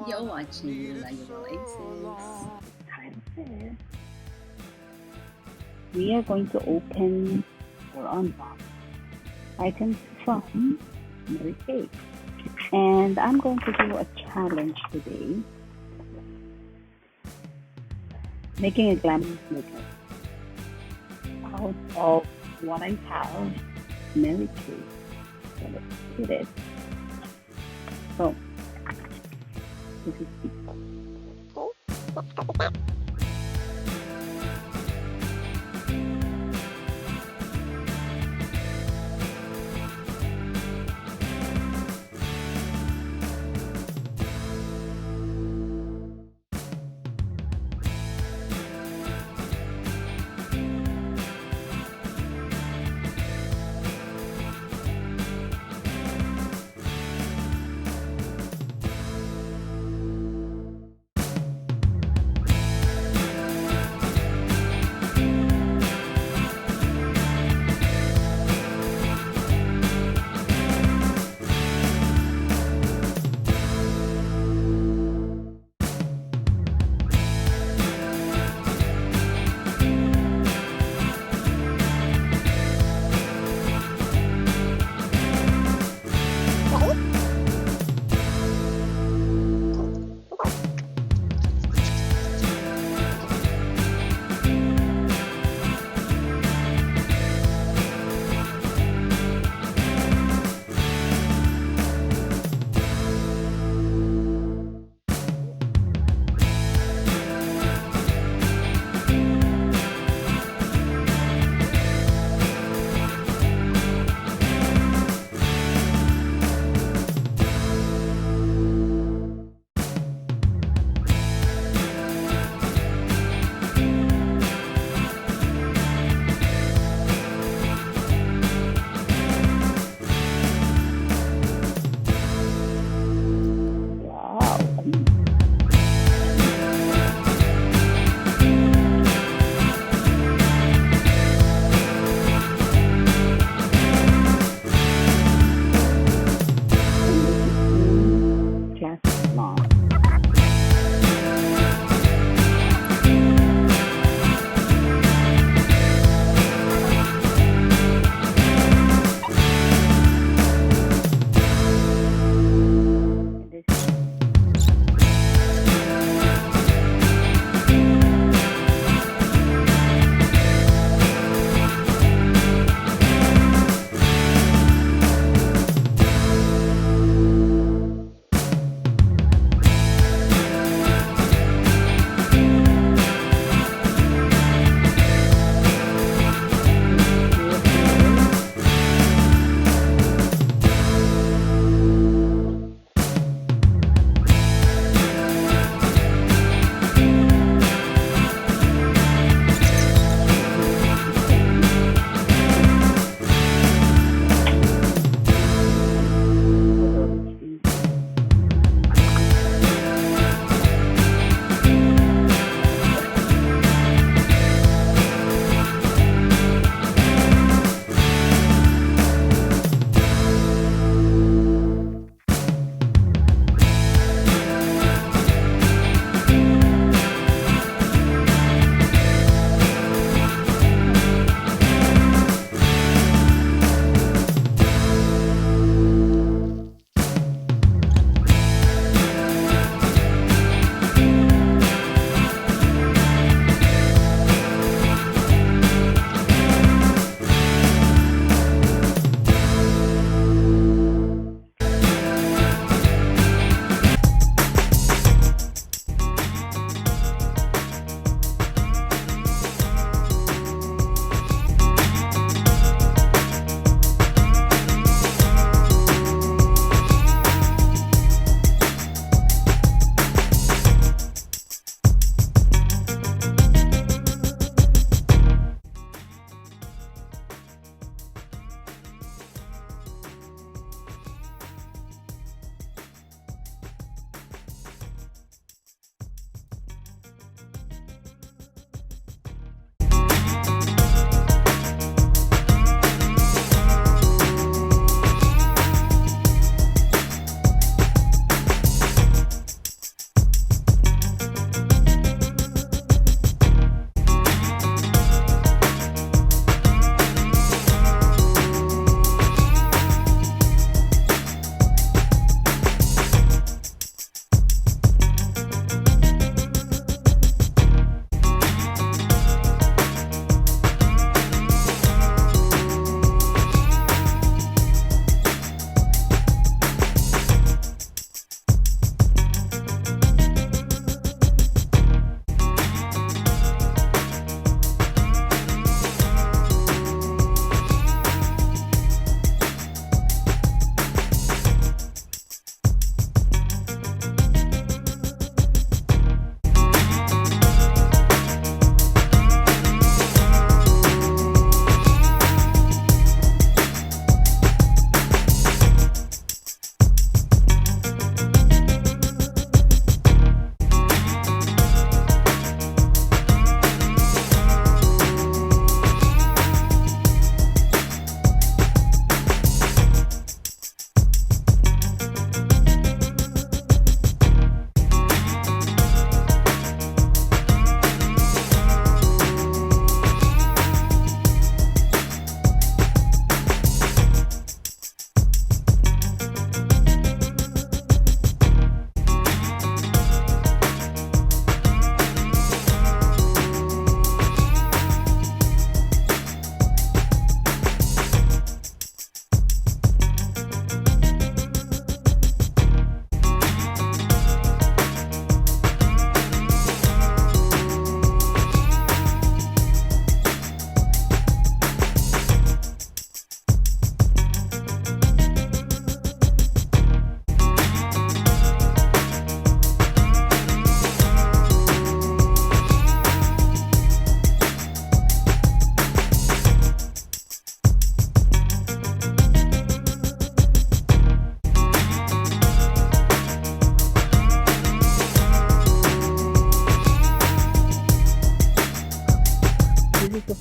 You're watching Lulay title. We are going to open or unbox items from Mary Kay. And I'm going to do a challenge today. Making a glamorous makeup out of what I have, Mary Kay. So let's do this. So this is the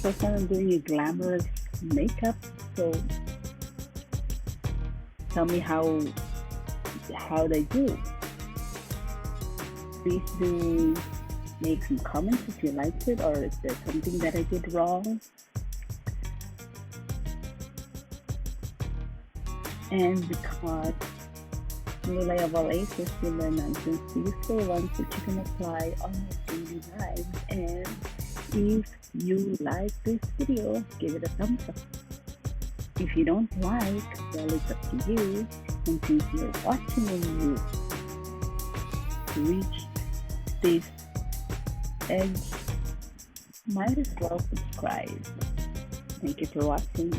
first time I'm doing a glamorous makeup, so tell me how they do. Please do make some comments if you liked it, or is there something that I did wrong. And because Lulay of all ages will learn nonsense useful ones that you can apply on your daily lives. And if you like this video, give it a thumbs up. If you don't like, well, it's up to you. And since you're watching and you reached this edge, might as well subscribe. Thank you for watching.